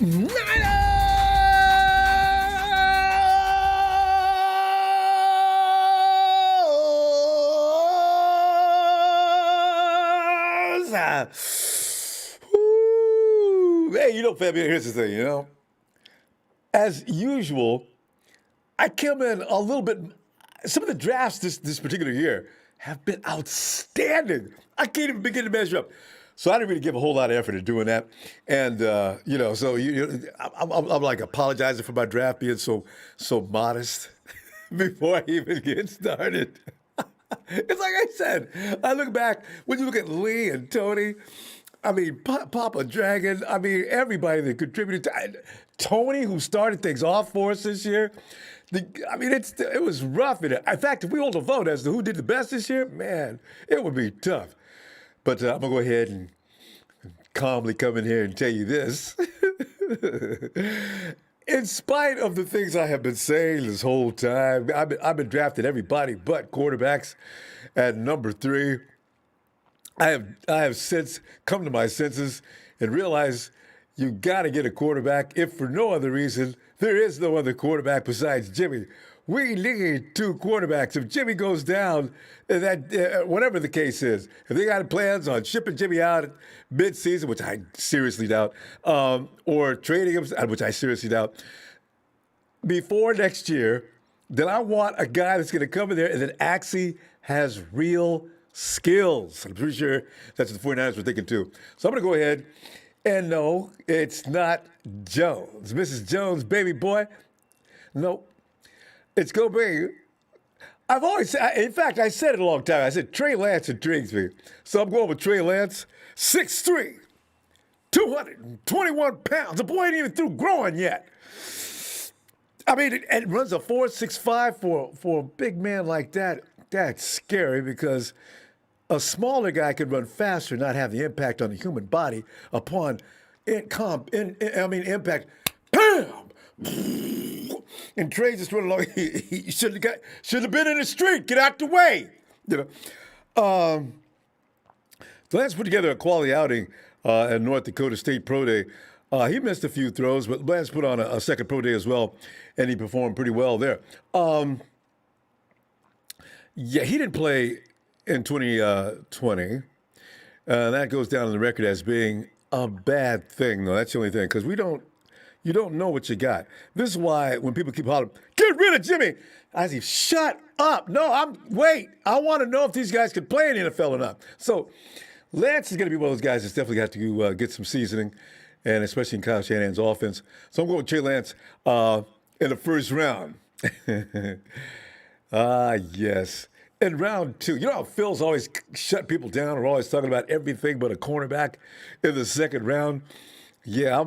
Niners! Hey, family, here's the thing, As usual, I came in a little bit. Some of the drafts this particular year have been outstanding. I can't even begin to measure up. So I didn't really give a whole lot of effort in doing that. And, I'm like apologizing for my draft being so modest before I even get started. It's like I said, I look back, when you look at Lee and Tony, I mean, Papa Dragon, I mean, everybody that contributed Tony, who started things off for us this year. It was rough. In fact, if we hold a vote as to who did the best this year, man, it would be tough. But I'm going to go ahead and calmly come in here and tell you this. In spite of the things I have been saying this whole time, I've been drafting everybody but quarterbacks at number 3. I have since come to my senses and realized you got to get a quarterback. If for no other reason, there is no other quarterback besides Jimmy. We need 2 quarterbacks. If Jimmy goes down, whatever the case is, if they got plans on shipping Jimmy out mid-season, which I seriously doubt, or trading him, which I seriously doubt, before next year, then I want a guy that's going to come in there and that actually has real skills. I'm pretty sure that's what the 49ers were thinking too. So I'm going to go ahead and no, it's not Jones. Mrs. Jones, baby boy. Nope. It's going to be, I've always said, in fact, I said it a long time. I said Trey Lance intrigues me. So I'm going with Trey Lance, 6'3", 221 pounds. The boy ain't even through growing yet. I mean, it runs a 4.65 for a big man like that. That's scary because a smaller guy could run faster and not have the impact on the human body upon impact. Bam! And Trey just running along. He should have been in the street. Get out the way. So Lance put together a quality outing at North Dakota State Pro Day. He missed a few throws, but Lance put on a second pro day as well, and he performed pretty well there. He didn't play in 2020. That goes down on the record as being a bad thing, though. That's the only thing, because you don't know what you got. This is why when people keep hollering, get rid of Jimmy, I say, shut up. No, I want to know if these guys can play in the NFL or not. So Lance is going to be one of those guys that's definitely got to get some seasoning, and especially in Kyle Shanahan's offense. So I'm going with Trey Lance in the first round. Yes. In round 2, you know how Phil's always shut people down or always talking about everything but a cornerback in the second round? Yeah,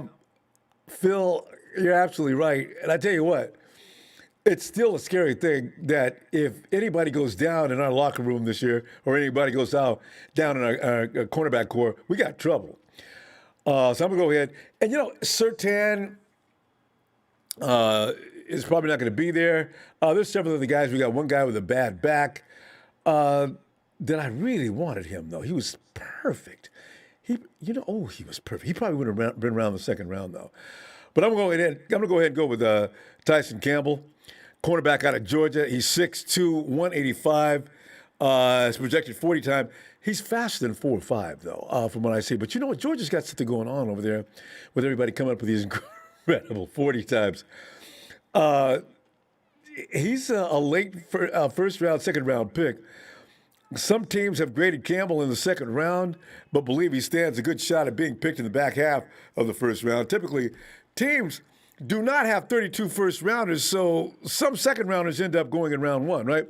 Phil, you're absolutely right. And I tell you what, it's still a scary thing that if anybody goes down in our locker room this year or anybody goes down in our cornerback core, we got trouble. So I'm going to go ahead. And, Surtain is probably not going to be there. There's several other guys. We got one guy with a bad back. That I really wanted him, though. He was perfect. He was perfect. He probably would have been around the second round, though. But I'm going to go ahead and go with Tyson Campbell, cornerback out of Georgia. He's 6'2", 185. His projected 40 time. He's faster than 4.5, though, from what I see. But you know what? Georgia's got something going on over there with everybody coming up with these incredible 40 times. He's a late first round, second round pick. Some teams have graded Campbell in the second round, but believe he stands a good shot at being picked in the back half of the first round. Typically, teams do not have 32 first rounders, so some second rounders end up going in round 1, right?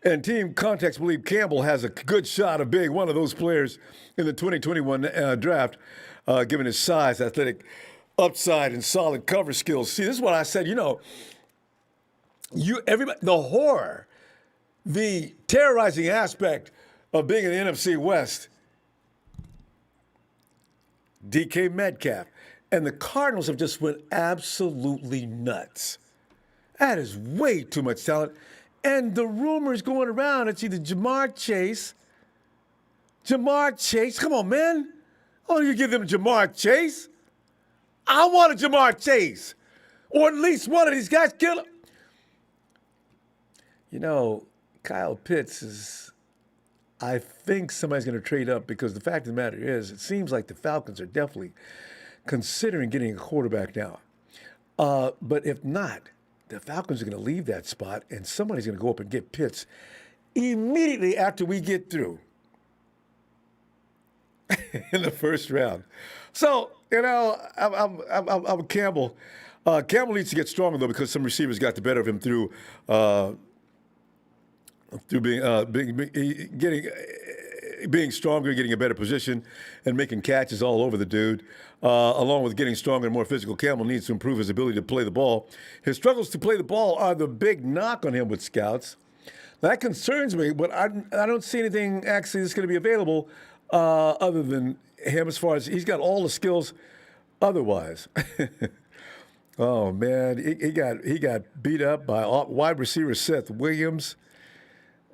And team contacts believe Campbell has a good shot of being one of those players in the 2021 draft, given his size, athletic upside, and solid cover skills. See, this is what I said, the horror, the terrorizing aspect of being in the NFC West, DK Metcalf. And the Cardinals have just went absolutely nuts. That is way too much talent. And the rumors going around, it's either Jamar Chase. Come on, man. Oh, you give them Jamar Chase? I wanted Jamar Chase, or at least one of these guys. Kill him. You know, Kyle Pitts is. I think somebody's going to trade up because the fact of the matter is, it seems like the Falcons are definitely considering getting a quarterback now. But if not, the Falcons are going to leave that spot, and somebody's going to go up and get Pitts immediately after we get through in the first round. So, you know, I'm Campbell. Campbell needs to get stronger, though, because some receivers got the better of him through being stronger, getting a better position, and making catches all over the dude. Along with getting stronger and more physical, Campbell needs to improve his ability to play the ball. His struggles to play the ball are the big knock on him with scouts. That concerns me, but I don't see anything actually that's going to be available other than him as far as he's got all the skills otherwise. Oh, man, he got beat up by wide receiver Seth Williams.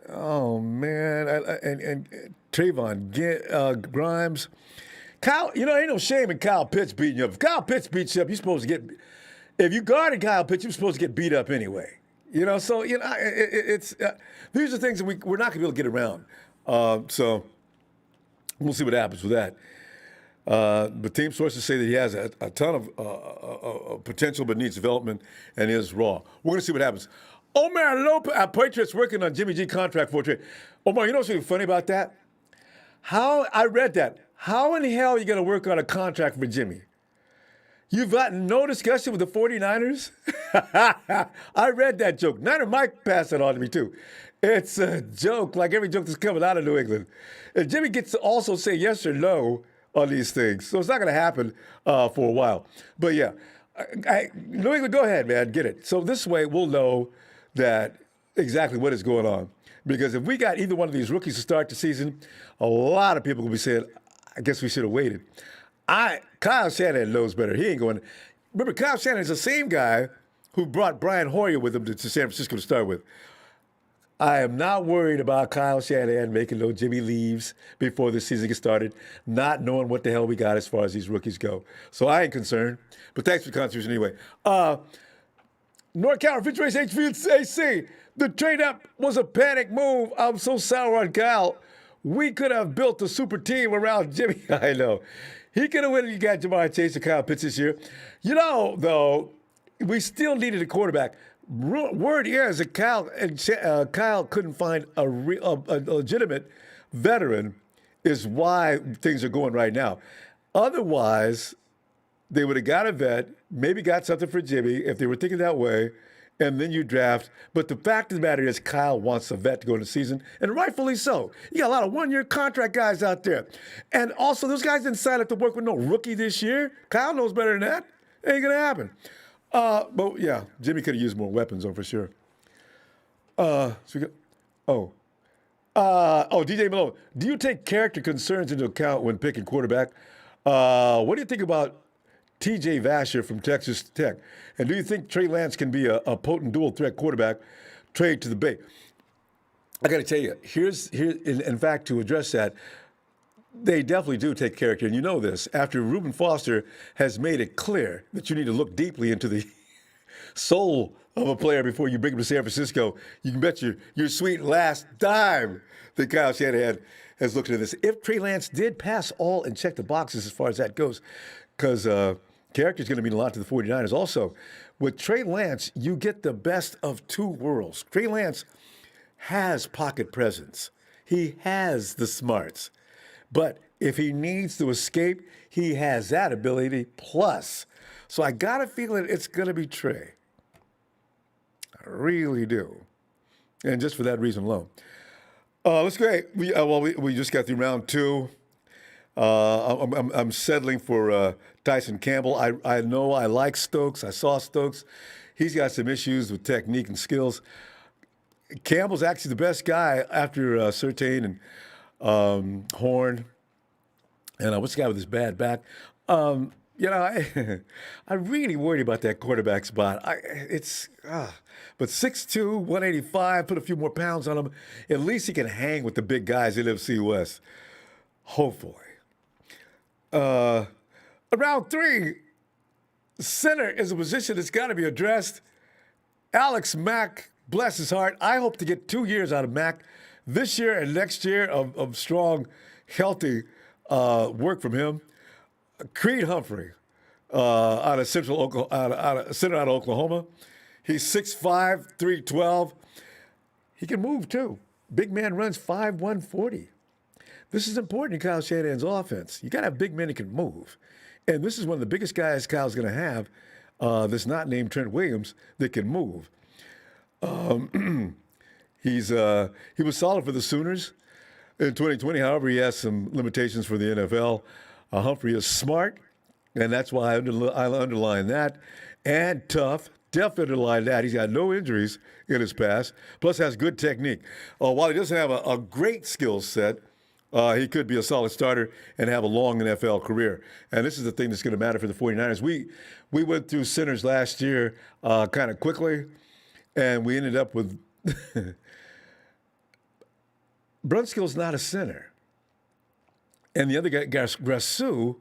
Oh, man, and Trayvon Grimes. Kyle, you know, ain't no shame in Kyle Pitts beating you up. If Kyle Pitts beats you up, you're supposed to get – if you guarded Kyle Pitts, you're supposed to get beat up anyway. You know, so, you know, these are things that we're not going to be able to get around. So we'll see what happens with that. But team sources say that he has a ton of potential but needs development and is raw. We're going to see what happens. Omar Lopez, Patriots working on Jimmy G contract for trade. Omar, you know what's really funny about that? I read that. How in the hell are you going to work on a contract for Jimmy? You've gotten no discussion with the 49ers? I read that joke. Niner Mike passed it on to me, too. It's a joke, like every joke that's coming out of New England. And Jimmy gets to also say yes or no on these things. So it's not going to happen for a while. But, yeah, New England, go ahead, man. Get it. So this way we'll know that exactly what is going on. Because if we got either one of these rookies to start the season, a lot of people will be saying, I guess we should have waited. Kyle Shanahan knows better. He ain't going. Remember, Kyle Shanahan is the same guy who brought Brian Hoyer with him to San Francisco to start with. I am not worried about Kyle Shanahan making no Jimmy leaves before the season gets started, not knowing what the hell we got as far as these rookies go. So I ain't concerned. But thanks for the contribution anyway. North Carolina Refrigeration HVAC. The trade up was a panic move. I'm so sour on Kyle. We could have built a super team around Jimmy. I know. He could have went and got Jamar Chase and Kyle Pitts this year. You know, though, we still needed a quarterback. Word is that Kyle couldn't find a legitimate veteran is why things are going right now. Otherwise, they would have got a vet, maybe got something for Jimmy if they were thinking that way, and then you draft. But the fact of the matter is Kyle wants a vet to go into the season, and rightfully so. You got a lot of one-year contract guys out there. And also, those guys didn't sign up to work with no rookie this year. Kyle knows better than that. Ain't going to happen. But, yeah, Jimmy could have used more weapons, though, for sure. DJ Malone, do you take character concerns into account when picking quarterback? What do you think about T.J. Vasher from Texas Tech? And do you think Trey Lance can be a potent dual-threat quarterback trade to the Bay? I got to tell you, in fact, to address that, they definitely do take character. And you know this. After Reuben Foster has made it clear that you need to look deeply into the soul of a player before you bring him to San Francisco, you can bet your sweet last dime that Kyle Shanahan has looked into this. If Trey Lance did pass all and check the boxes as far as that goes, because character is going to mean a lot to the 49ers. Also, with Trey Lance, you get the best of two worlds. Trey Lance has pocket presence. He has the smarts. But if he needs to escape, he has that ability plus. So I got a feeling it's going to be Trey. I really do. And just for that reason alone. Let's go ahead. We just got through round two. I'm settling for Tyson Campbell. I know I like Stokes. I saw Stokes. He's got some issues with technique and skills. Campbell's actually the best guy after Surtain and Horn. And what's the guy with his bad back? I really worried about that quarterback spot. But 6'2", 185, put a few more pounds on him. At least he can hang with the big guys in NFC West. Hopefully. Round three, center is a position that's got to be addressed. Alex Mack, bless his heart. I hope to get 2 years out of Mack this year and next year of strong, healthy work from him. Creed Humphrey, out of Central Oklahoma, out of Oklahoma. He's 6'5", 312. He can move too. Big man runs 5'1", 40. This is important in Kyle Shanahan's offense. You got to have big men that can move. And this is one of the biggest guys Kyle's going to have that's not named Trent Williams that can move. He was solid for the Sooners in 2020. However, he has some limitations for the NFL. Humphrey is smart, and that's why I underline that. And tough. Definitely underline that. He's got no injuries in his past, plus has good technique. While he doesn't have a great skill set, he could be a solid starter and have a long NFL career. And this is the thing that's going to matter for the 49ers. We went through centers last year kind of quickly, and we ended up with Brunskill's not a center. And the other guy, Grasu,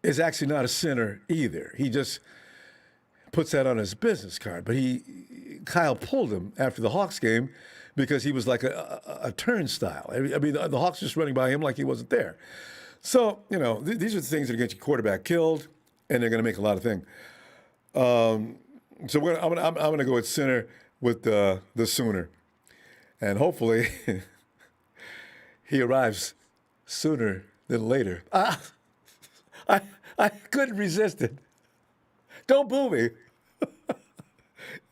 is actually not a center either. He just puts that on his business card. But Kyle pulled him after the Hawks game because he was like a turnstile. I mean, the Hawks just running by him like he wasn't there. So, these are the things that are going to get your quarterback killed, and they're going to make a lot of things. So I'm going to go at center with the Sooner. And hopefully he arrives sooner than later. I couldn't resist it. Don't boo me.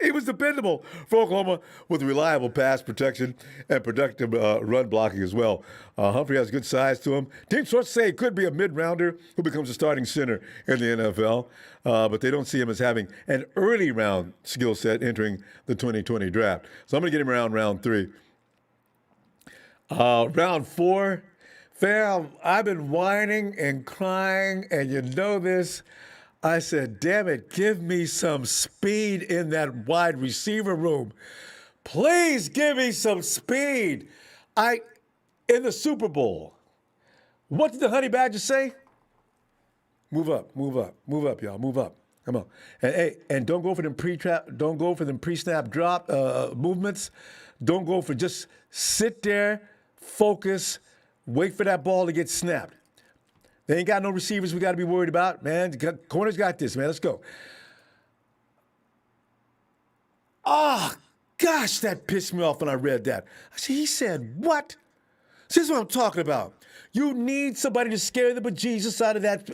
He was dependable for Oklahoma with reliable pass protection and productive run blocking as well. Humphrey has good size to him. Team sources say he could be a mid-rounder who becomes a starting center in the NFL, but they don't see him as having an early round skill set entering the 2020 draft. So I'm going to get him around round 3. Round 4, fam, I've been whining and crying, and you know this. I said, damn it, give me some speed in that wide receiver room. Please give me some speed. In the Super Bowl, what did the Honey Badger say? Move up, y'all, move up. Come on. And don't go for them pre-snap drop movements. Don't go for just sit there, focus, wait for that ball to get snapped. They ain't got no receivers we got to be worried about, man. Corner's got this, man. Let's go. Gosh, that pissed me off when I read that. He said, what? This is what I'm talking about. You need somebody to scare the bejesus out of that.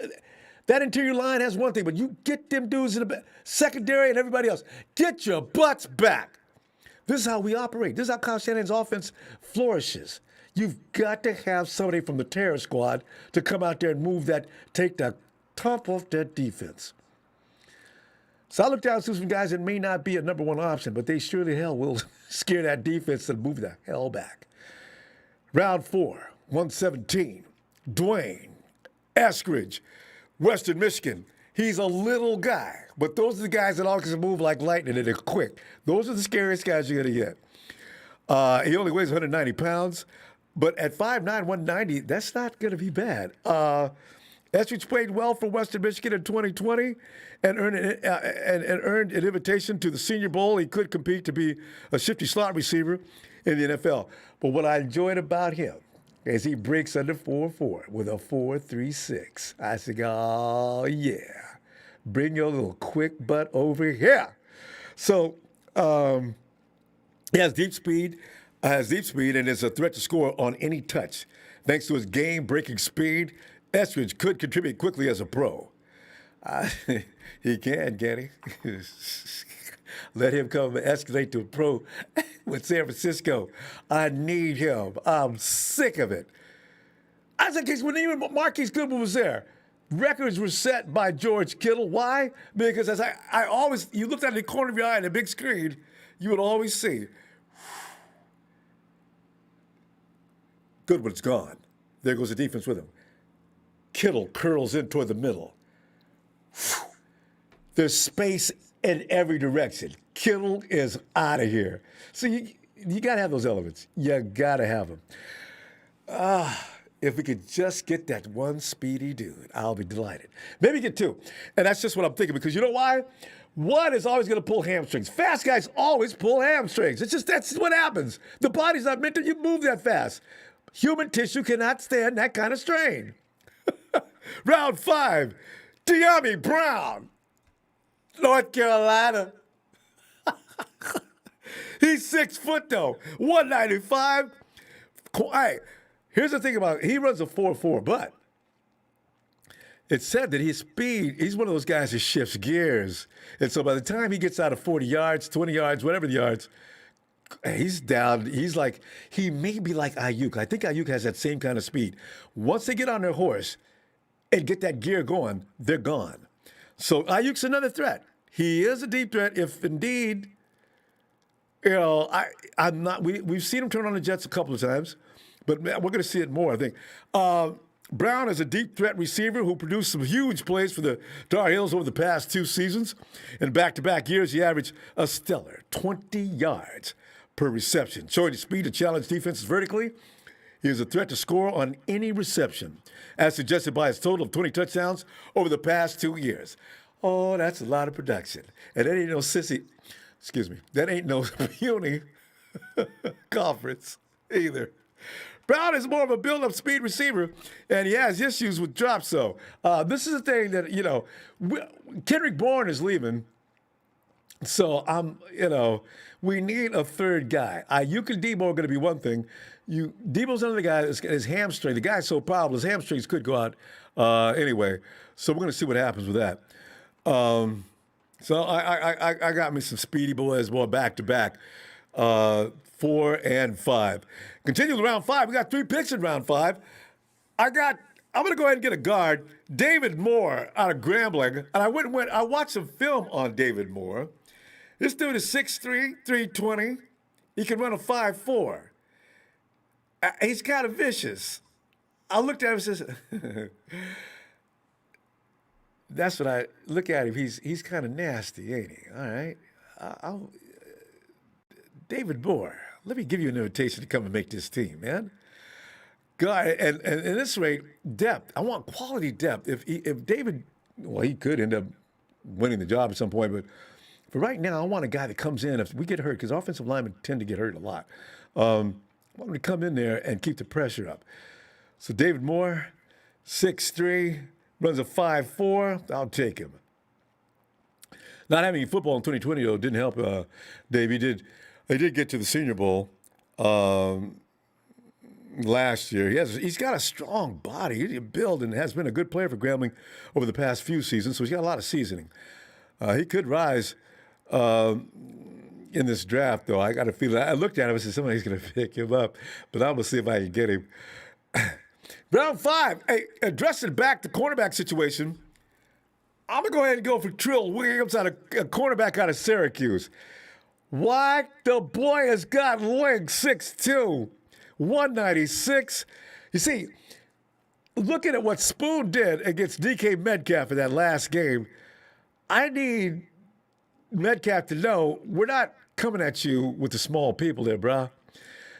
That interior line has one thing, but you get them dudes in the secondary and everybody else. Get your butts back. This is how we operate. This is how Kyle Shanahan's offense flourishes. You've got to have somebody from the terror squad to come out there and take the top off that defense. So I looked down to some guys that may not be a number one option, but they surely hell will scare that defense and move the hell back. Round 4, 117, Dwayne Eskridge, Western Michigan. He's a little guy, but those are the guys that always move like lightning and they're quick. Those are the scariest guys you're going to get. He only weighs 190 pounds. But at 5'9", 190, that's not going to be bad. Eskridge played well for Western Michigan in 2020 and earned an invitation to the Senior Bowl. He could compete to be a shifty slot receiver in the NFL. But what I enjoyed about him is he breaks under 4.4 with a 4.36. I said, oh, yeah. Bring your little quick butt over here. So he has deep speed. And is a threat to score on any touch. Thanks to his game-breaking speed, Eskridge could contribute quickly as a pro. He can he? Let him come and escalate to a pro with San Francisco. I need him. I'm sick of it. I said, when even Marquise Goodwin was there, records were set by George Kittle. Why? Because as I always, you looked at the corner of your eye on the big screen, you would always see, Goodwin's gone. There goes the defense with him. Kittle curls in toward the middle. There's space in every direction. Kittle is out of here. So you got to have those elements. You got to have them. If we could just get that one speedy dude, I'll be delighted. Maybe get two. And that's just what I'm thinking, because you know why? One is always going to pull hamstrings. Fast guys always pull hamstrings. It's just, that's what happens. The body's not meant to you move that fast. Human tissue cannot stand that kind of strain. Round 5, De'Ami Brown, North Carolina. He's 6 foot though, 195. Hey, here's the thing about it. He runs a 4.4, but it's said that his speed, he's one of those guys that shifts gears. And so by the time he gets out of 40 yards, 20 yards, whatever the yards, he's down. He's like, he may be like Ayuk. I think Ayuk has that same kind of speed. Once they get on their horse and get that gear going, they're gone. So Ayuk's another threat. He is a deep threat if indeed, you know, I'm not, we've seen him turn on the Jets a couple of times, but man, we're going to see it more, I think. Brown is a deep threat receiver who produced some huge plays for the Tar Heels over the past 2 seasons. In back-to-back years, he averaged a stellar 20 yards per reception, showing the speed to challenge defenses vertically. He is a threat to score on any reception, as suggested by his total of 20 touchdowns over the past 2 years. Oh, that's a lot of production. And that ain't no that ain't no puny conference either. Brown is more of a build-up speed receiver, and he has issues with drops, though. This is the thing that, you know, Kendrick Bourne is leaving, so we need a third guy. Ayuk and Debo are going to be one thing. Debo's another guy, his hamstring. The guy's so powerful, his hamstrings could go out anyway. So we're going to see what happens with that. So I got me some speedy boys, more back-to-back. 4 and 5. Continue with round 5. We got 3 picks in round 5. I'm going to go ahead and get a guard, David Moore out of Grambling. And I watched some film on David Moore. This dude is 6'3", 320. He can run a 5'4". He's kind of vicious. I looked at him and said, that's what I look at him. He's kind of nasty, ain't he? All right. David Moore, let me give you an invitation to come and make this team, man. God, and at this rate, depth. I want quality depth. If David, well, he could end up winning the job at some point, but for right now, I want a guy that comes in if we get hurt, because offensive linemen tend to get hurt a lot. I want him to come in there and keep the pressure up. So David Moore, 6'3", runs a 5'4". I'll take him. Not having football in 2020 though didn't help Dave. He did get to the Senior Bowl last year. He's got a strong body. He's built and has been a good player for Grambling over the past few seasons, so he's got a lot of seasoning. He could rise in this draft, though. I got a feeling. I looked at him and said, somebody's going to pick him up, but I'm going to see if I can get him. Round 5, addressing back the cornerback situation, I'm going to go ahead and go for Trill Williams, a cornerback out of Syracuse. Why? The boy has got legs, 6'2", 196. You see, looking at what Spoon did against DK Metcalf in that last game, I need Metcalf to know we're not coming at you with the small people there, bro.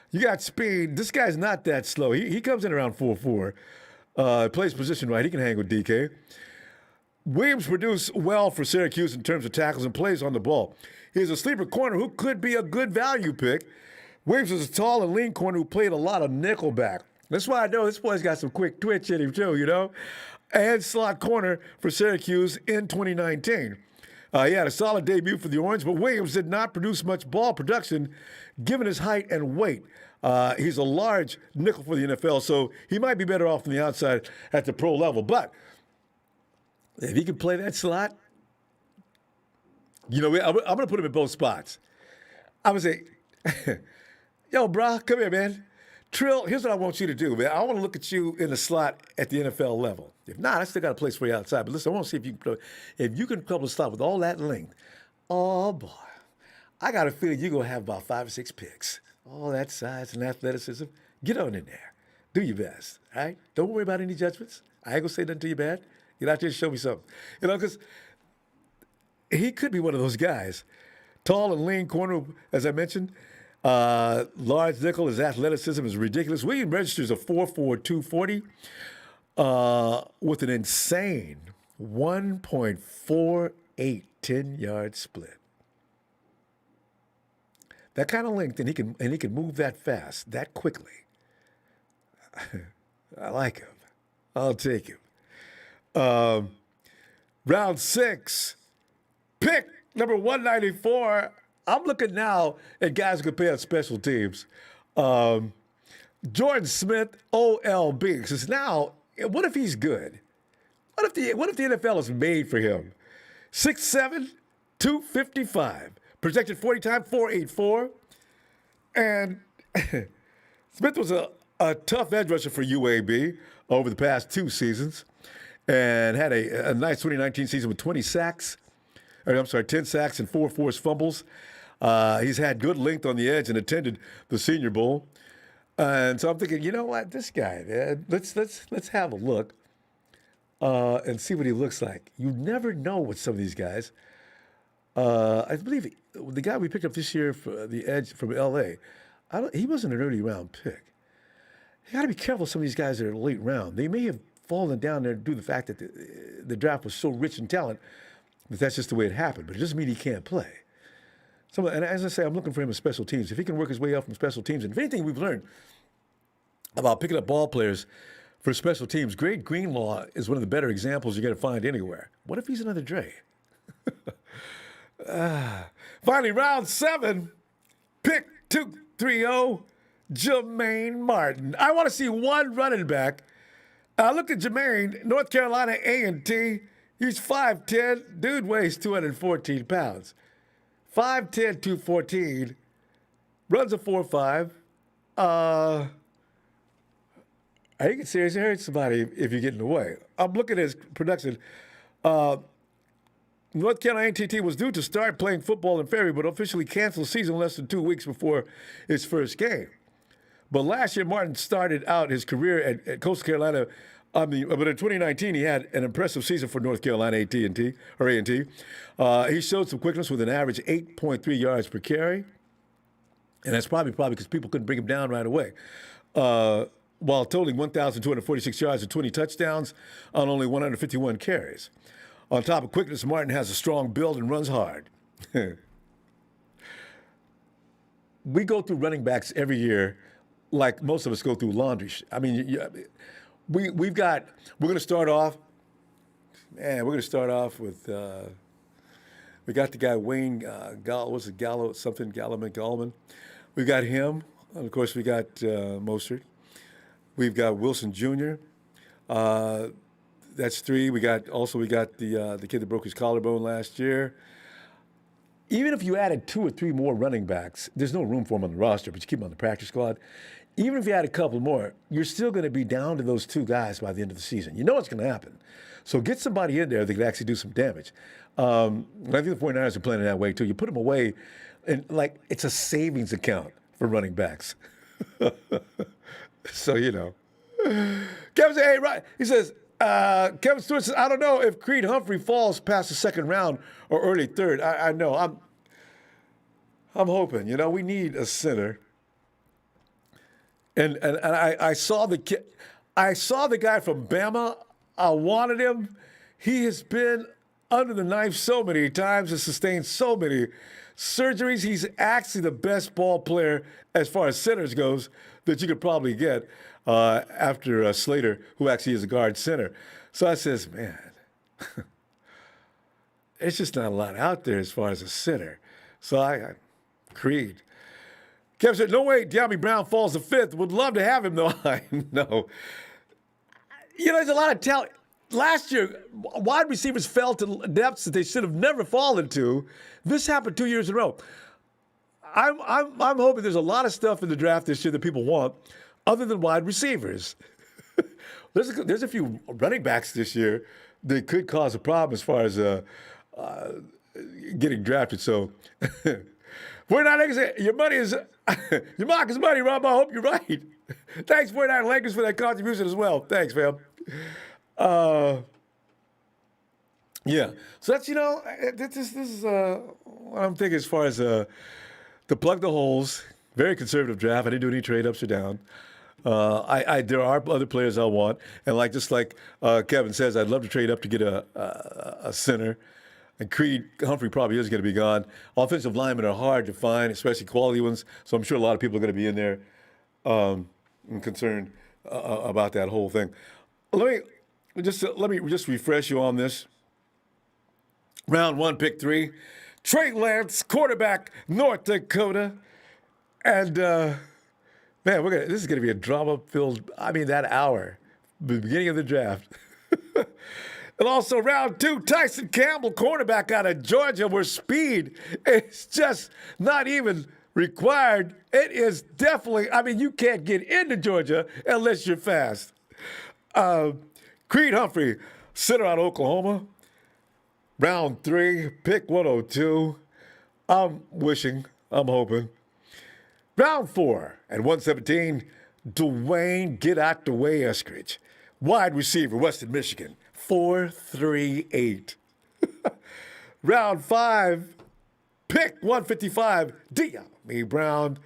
You got speed. This guy's not that slow. He comes in around 4'4", plays position right. He can hang with DK. Williams produced well for Syracuse in terms of tackles and plays on the ball. He's a sleeper corner who could be a good value pick. Williams is a tall and lean corner who played a lot of nickelback. That's why I know this boy's got some quick twitch in him too, you know? And slot corner for Syracuse in 2019. He had a solid debut for the Orange, but Williams did not produce much ball production given his height and weight. He's a large nickel for the NFL, so he might be better off on the outside at the pro level. But if he can play that slot, you know, I'm going to put him in both spots. I'm going to say, yo, bro, come here, man. Trill, here's what I want you to do, man. I want to look at you in the slot at the NFL level. If not, I still got a place for you outside. But listen, I want to see if you can couple a slot with all that length. Oh, boy. I got a feeling you're going to have about 5 or 6 picks. All that size and athleticism. Get on in there. Do your best, all right? Don't worry about any judgments. I ain't going to say nothing to you bad. Get out there and show me something. You know, because he could be one of those guys. Tall and lean corner, as I mentioned. Lawrence Nickel, his athleticism is ridiculous. William registers a 4.4 240 with an insane 1.48 10-yard split. That kind of length, and he can move that fast, that quickly. I like him. I'll take him. Round 6, pick number 194. I'm looking now at guys who can play on special teams. Jordan Smith, OLB. Says now, what if he's good? What if the NFL is made for him? 6'7", 255. Projected 40 time, 4.84. And Smith was a tough edge rusher for UAB over the past 2 seasons and had a nice 2019 season with 10 sacks and 4 forced fumbles. He's had good length on the edge and attended the Senior Bowl. And so I'm thinking, you know what, this guy, man, let's have a look and see what he looks like. You never know with some of these guys. I believe the guy we picked up this year for the edge from LA, he wasn't an early round pick. You got to be careful with some of these guys that are late round. They may have fallen down there due to the fact that the draft was so rich in talent that that's just the way it happened. But it doesn't mean he can't play. And as I say, I'm looking for him in special teams. If he can work his way up from special teams, and if anything we've learned about picking up ball players for special teams, Greg Greenlaw is one of the better examples you're going to find anywhere. What if he's another Trey? Finally, round 7, pick 230, Jermaine Martin. I want to see one running back. Look at Jermaine, North Carolina A&T. He's 5'10". Dude weighs 214 pounds. 5'10", 214. Runs a 4.5. You can seriously hurt somebody if you get in the way. I'm looking at his production. North Carolina A&T was due to start playing football in February, but officially canceled the season less than 2 weeks before his first game. But last year, Martin started out his career at Coastal Carolina. But in 2019, he had an impressive season for North Carolina A&T. He showed some quickness with an average 8.3 yards per carry, and that's probably because people couldn't bring him down right away. While totaling 1,246 yards and 20 touchdowns on only 151 carries. On top of quickness, Martin has a strong build and runs hard. We go through running backs every year like most of us go through laundry. I mean, we're going to start off, with, we got the guy Wayne Gallman. We got him. And of course, we got Mostert. We've got Wilson Jr. That's 3. We got the kid that broke his collarbone last year. Even if you added 2 or 3 more running backs, there's no room for them on the roster, but you keep them on the practice squad. Even if you add a couple more, you're still going to be down to those 2 guys by the end of the season. You know what's going to happen. So get somebody in there that can actually do some damage. I think the 49ers are playing that way too. You put them away, and like it's a savings account for running backs. So, you know. Kevin said, hey, right. He says, Kevin Stewart says, I don't know if Creed Humphrey falls past the 2nd round or early 3rd. I know. I'm hoping. You know, we need a center. And I saw the kid. I saw the guy from Bama. I wanted him. He has been under the knife so many times and sustained so many surgeries. He's actually the best ball player as far as centers goes that you could probably get after Slater, who actually is a guard center. So I says, man, it's just not a lot out there as far as a center. So I Creed. Kevin said, no way De'Ami Brown falls to 5th. Would love to have him, though. I know. You know, there's a lot of talent. Last year, wide receivers fell to depths that they should have never fallen to. This happened 2 years in a row. I'm hoping there's a lot of stuff in the draft this year that people want other than wide receivers. There's a few running backs this year that could cause a problem as far as getting drafted. So we're not your money is your mark is money, Rob. I hope you're right. Thanks, 49 Lakers, for that contribution as well. Thanks, fam. Yeah. So that's, you know, this is what I'm thinking as far as to plug the holes Very conservative draft. I didn't do any trade ups or down. There are other players I want, and just like Kevin says, I'd love to trade up to get a center. And Creed Humphrey probably is going to be gone. Offensive linemen are hard to find, especially quality ones. So I'm sure a lot of people are going to be in there and concerned about that whole thing. Let me refresh you on this. Round 1, pick 3, Trey Lance, quarterback, North Dakota, and man, this is going to be a drama-filled. That hour, the beginning of the draft. And also round 2, Tyson Campbell, cornerback out of Georgia, where speed is just not even required. It is definitely, you can't get into Georgia unless you're fast. Creed Humphrey, center out of Oklahoma. Round 3, pick 102. I'm hoping. Round 4, at 117, Dwayne Get Out the Way Eskridge, wide receiver, Western Michigan. 4-3-8. Round 5, pick 155, De'Ami Brown,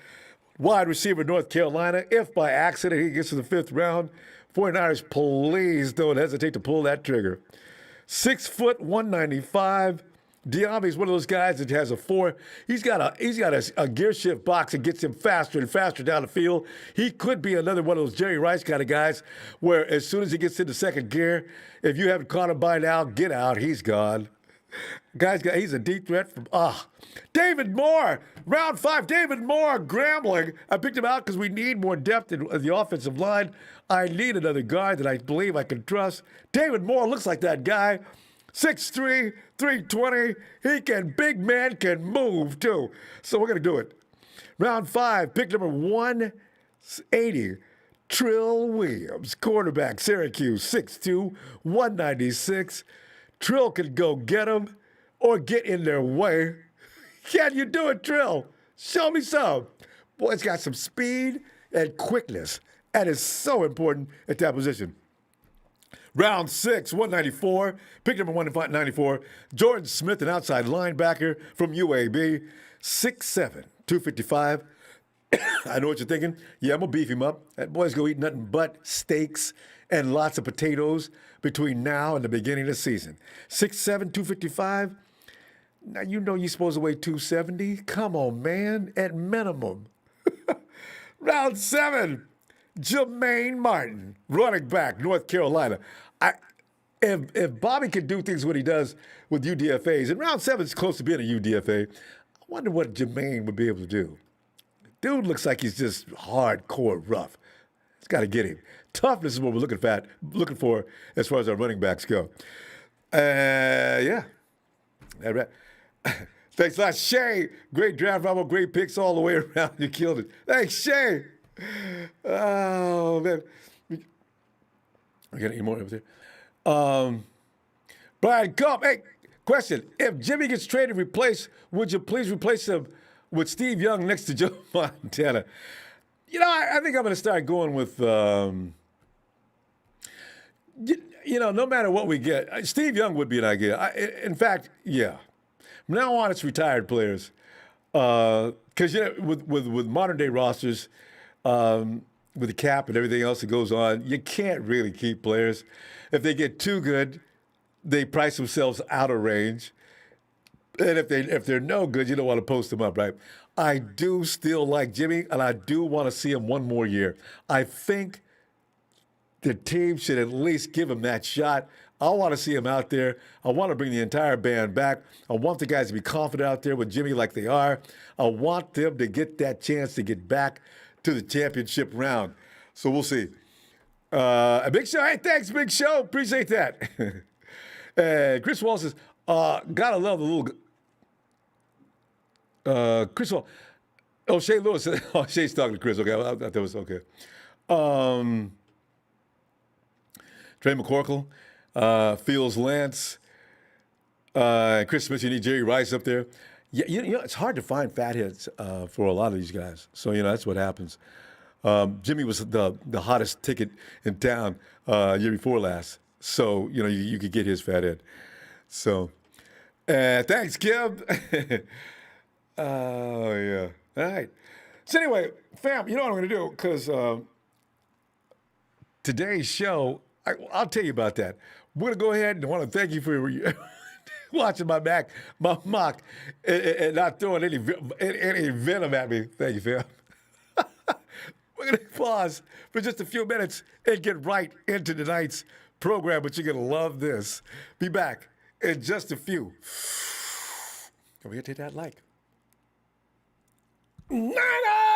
wide receiver, North Carolina. If by accident he gets to the 5th round, 49ers, please don't hesitate to pull that trigger. 6 foot, 195. De'Ami's one of those guys that has a 4. He's got a gear shift box that gets him faster and faster down the field. He could be another one of those Jerry Rice kind of guys where as soon as he gets into second gear, if you haven't caught him by now, get out. He's gone. He's a deep threat from David Moore, round 5. David Moore, Grambling. I picked him out because we need more depth in the offensive line. I need another guard that I believe I can trust. David Moore looks like that guy. 6'3", 320. Big man can move too. So we're going to do it. Round 5, pick number 180. Trill Williams, quarterback, Syracuse, 6'2", 196. Trill can go get him or get in their way. Can you do it, Trill? Show me some. Boy's got some speed and quickness. That is so important at that position. Round 6, 194. Pick number 194. Jordan Smith, an outside linebacker from UAB. 6'7", 255. I know what you're thinking. Yeah, I'm going to beef him up. That boy's going to eat nothing but steaks and lots of potatoes between now and the beginning of the season. 6'7", 255. Now, you know you're supposed to weigh 270. Come on, man, at minimum. Round 7, Jermaine Martin, running back, North Carolina. If Bobby can do things what he does with UDFAs, and round 7 is close to being a UDFA, I wonder what Jermaine would be able to do. Dude looks like he's just hardcore rough. It's got to get him. Toughness is what we're looking for as far as our running backs go. Yeah. Thanks a lot, Shay. Great draft, Ronbo. Great picks all the way around. You killed it. Thanks, Shay. Oh, man. I got any more over there? Brian Gump. Hey, question. If Jimmy gets traded, would you please replace him with Steve Young next to Joe Montana? I think I'm going to start going with, no matter what we get, Steve Young would be an idea. In fact, yeah. From now on, it's retired players. Because, with modern-day rosters, with the cap and everything else that goes on, you can't really keep players. If they get too good, they price themselves out of range. And if they're no good, you don't want to post them up, right? I do still like Jimmy, and I do want to see him one more year. I think the team should at least give him that shot. I want to see him out there. I want to bring the entire band back. I want the guys to be confident out there with Jimmy like they are. I want them to get that chance to get back to the championship round. So we'll see. A Big Show. Hey, thanks, Big Show. Appreciate that. Chris Wall says, gotta love the little... Chris Wall. Oh, Shay Lewis. Oh, Shay's talking to Chris. Okay, I thought that was okay. Trey McCorkle. Fields Lance. Chris Smith, you need Jerry Rice up there. Yeah, it's hard to find fatheads for a lot of these guys. So, that's what happens. Jimmy was the hottest ticket in town year before last. So, you could get his fathead. So, thanks, Kim. Oh, yeah. All right. So anyway, fam, you know what I'm going to do? Because today's show, I'll tell you about that. We're going to go ahead and I want to thank you for watching my mock, and not throwing any venom at me. Thank you, fam. We're going to pause for just a few minutes and get right into tonight's program, but you're going to love this. Be back in just a few. Don't forget to hit that like. Niner!